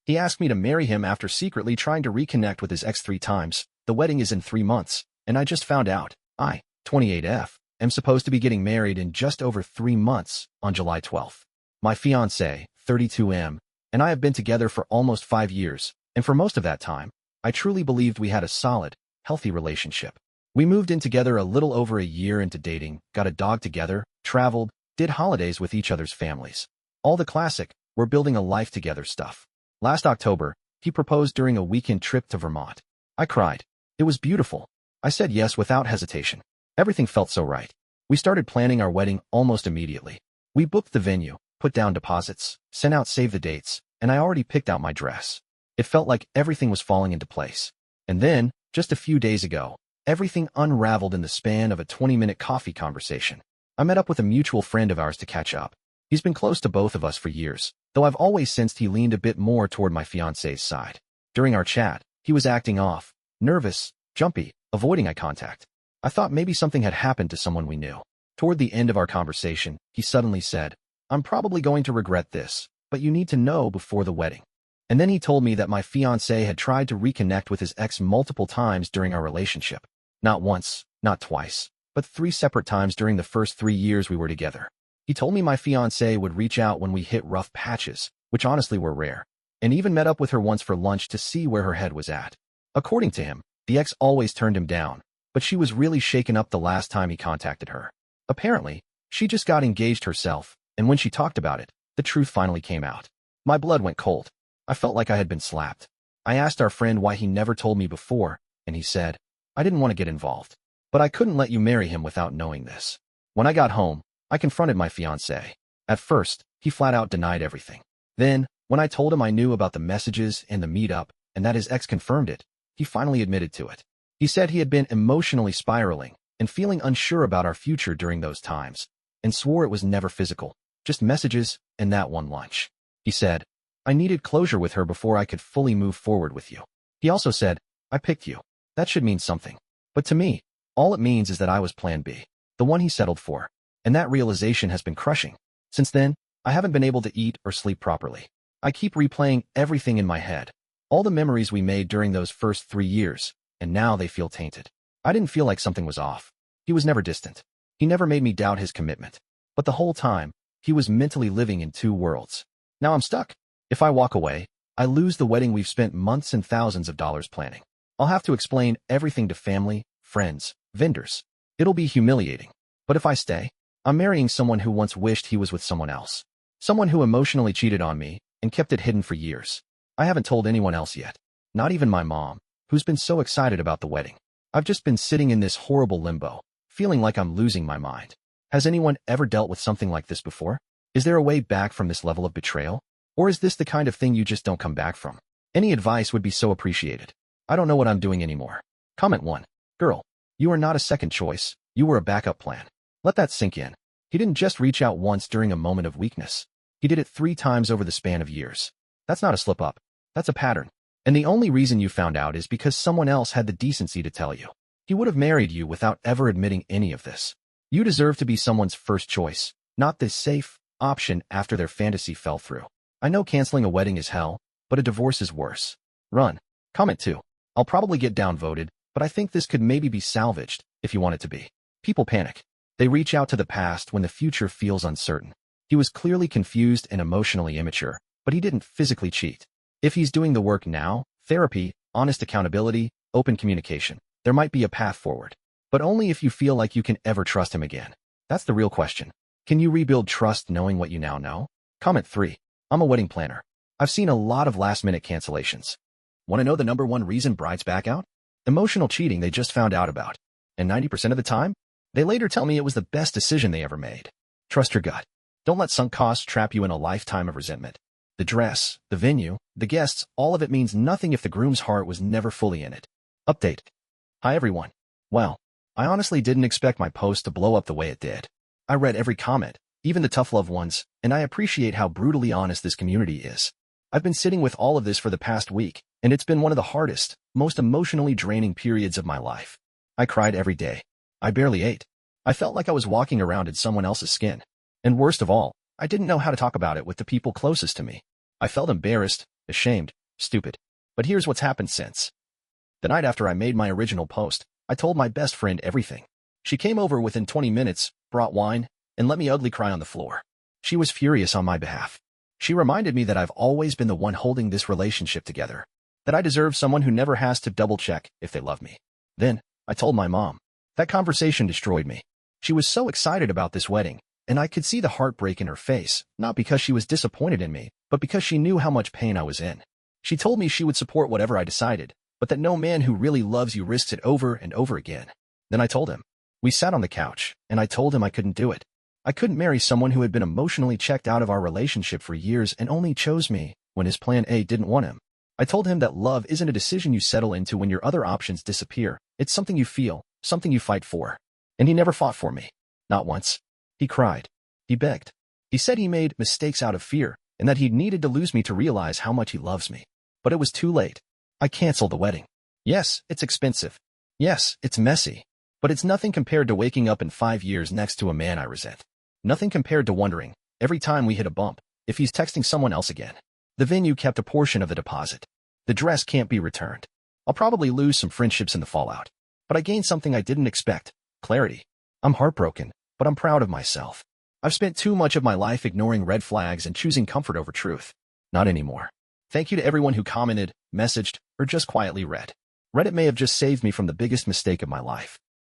He asked me to marry him after secretly trying to reconnect with his ex 3 times. The wedding is in 3 months, and I just found out. 28F, am supposed to be getting married in just over 3 months on July 12th. My fiancé, 32M, and I have been together for almost 5 years, and for most of that time, I truly believed we had a solid, healthy relationship. We moved in together a little over a year into dating, got a dog together, traveled, did holidays with each other's families. All the classic, we're building a life together stuff. Last October, he proposed during a weekend trip to Vermont. I cried. It was beautiful. I said yes without hesitation. Everything felt so right. We started planning our wedding almost immediately. We booked the venue, put down deposits, sent out save the dates, and I already picked out my dress. It felt like everything was falling into place. And then, just a few days ago, everything unraveled in the span of a 20-minute coffee conversation. I met up with a mutual friend of ours to catch up. He's been close to both of us for years, though I've always sensed he leaned a bit more toward my fiancé's side. During our chat, he was acting off, nervous, jumpy, avoiding eye contact. I thought maybe something had happened to someone we knew. Toward the end of our conversation, he suddenly said, "I'm probably going to regret this, but you need to know before the wedding." And then he told me that my fiancé had tried to reconnect with his ex multiple times during our relationship. Not once, not twice, but 3 separate times during the first 3 years we were together. He told me my fiancé would reach out when we hit rough patches, which honestly were rare, and even met up with her once for lunch to see where her head was at. According to him, the ex always turned him down, but she was really shaken up the last time he contacted her. Apparently, she just got engaged herself, and when she talked about it, the truth finally came out. My blood went cold. I felt like I had been slapped. I asked our friend why he never told me before, and he said, "I didn't want to get involved. But I couldn't let you marry him without knowing this." When I got home, I confronted my fiancé. At first, he flat out denied everything. Then, when I told him I knew about the messages and the meetup, and that his ex confirmed it, he finally admitted to it. He said he had been emotionally spiraling and feeling unsure about our future during those times, and swore it was never physical, just messages and that one lunch. He said, "I needed closure with her before I could fully move forward with you." He also said, "I picked you. That should mean something. But to me, all it means is that I was plan B, the one he settled for. And that realization has been crushing. Since then, I haven't been able to eat or sleep properly. I keep replaying everything in my head, all the memories we made during those first 3 years, and now they feel tainted. I didn't feel like something was off. He was never distant. He never made me doubt his commitment. But the whole time, he was mentally living in 2 worlds. Now I'm stuck. If I walk away, I lose the wedding we've spent months and thousands of dollars planning. I'll have to explain everything to family, friends, vendors. It'll be humiliating. But if I stay, I'm marrying someone who once wished he was with someone else. Someone who emotionally cheated on me and kept it hidden for years. I haven't told anyone else yet. Not even my mom, who's been so excited about the wedding. I've just been sitting in this horrible limbo, feeling like I'm losing my mind. Has anyone ever dealt with something like this before? Is there a way back from this level of betrayal? Or is this the kind of thing you just don't come back from? Any advice would be so appreciated. I don't know what I'm doing anymore. Comment 1. Girl, you are not a second choice. You were a backup plan. Let that sink in. He didn't just reach out once during a moment of weakness. He did it 3 times over the span of years. That's not a slip-up. That's a pattern. And the only reason you found out is because someone else had the decency to tell you. He would have married you without ever admitting any of this. You deserve to be someone's first choice, not this safe option after their fantasy fell through. I know canceling a wedding is hell, but a divorce is worse. Run. Comment 2. I'll probably get downvoted, but I think this could maybe be salvaged, if you want it to be. People panic. They reach out to the past when the future feels uncertain. He was clearly confused and emotionally immature, but he didn't physically cheat. If he's doing the work now, therapy, honest accountability, open communication, there might be a path forward. But only if you feel like you can ever trust him again. That's the real question. Can you rebuild trust knowing what you now know? Comment 3. I'm a wedding planner. I've seen a lot of last-minute cancellations. Want to know the #1 reason brides back out? Emotional cheating they just found out about. And 90% of the time, they later tell me it was the best decision they ever made. Trust your gut. Don't let sunk costs trap you in a lifetime of resentment. The dress, the venue, the guests, all of it means nothing if the groom's heart was never fully in it. Update. Hi everyone. Well, I honestly didn't expect my post to blow up the way it did. I read every comment, even the tough love ones, and I appreciate how brutally honest this community is. I've been sitting with all of this for the past week, and it's been one of the hardest, most emotionally draining periods of my life. I cried every day. I barely ate. I felt like I was walking around in someone else's skin. And worst of all, I didn't know how to talk about it with the people closest to me. I felt embarrassed, ashamed, stupid. But here's what's happened since. The night after I made my original post, I told my best friend everything. She came over within 20 minutes, brought wine, and let me ugly cry on the floor. She was furious on my behalf. She reminded me that I've always been the one holding this relationship together, that I deserve someone who never has to double-check if they love me. Then, I told my mom. That conversation destroyed me. She was so excited about this wedding, and I could see the heartbreak in her face, not because she was disappointed in me, but because she knew how much pain I was in. She told me she would support whatever I decided, but that no man who really loves you risks it over and over again. Then I told him. We sat on the couch, and I told him I couldn't do it. I couldn't marry someone who had been emotionally checked out of our relationship for years and only chose me when his plan A didn't want him. I told him that love isn't a decision you settle into when your other options disappear. It's something you feel, something you fight for. And he never fought for me. Not once. He cried. He begged. He said he made mistakes out of fear and that he needed to lose me to realize how much he loves me. But it was too late. I canceled the wedding. Yes, it's expensive. Yes, it's messy. But it's nothing compared to waking up in 5 years next to a man I resent. Nothing compared to wondering, every time we hit a bump, if he's texting someone else again. The venue kept a portion of the deposit. The dress can't be returned. I'll probably lose some friendships in the fallout. But I gained something I didn't expect. Clarity. I'm heartbroken, but I'm proud of myself. I've spent too much of my life ignoring red flags and choosing comfort over truth. Not anymore. Thank you to everyone who commented, messaged, or just quietly read. Reddit may have just saved me from the biggest mistake of my life.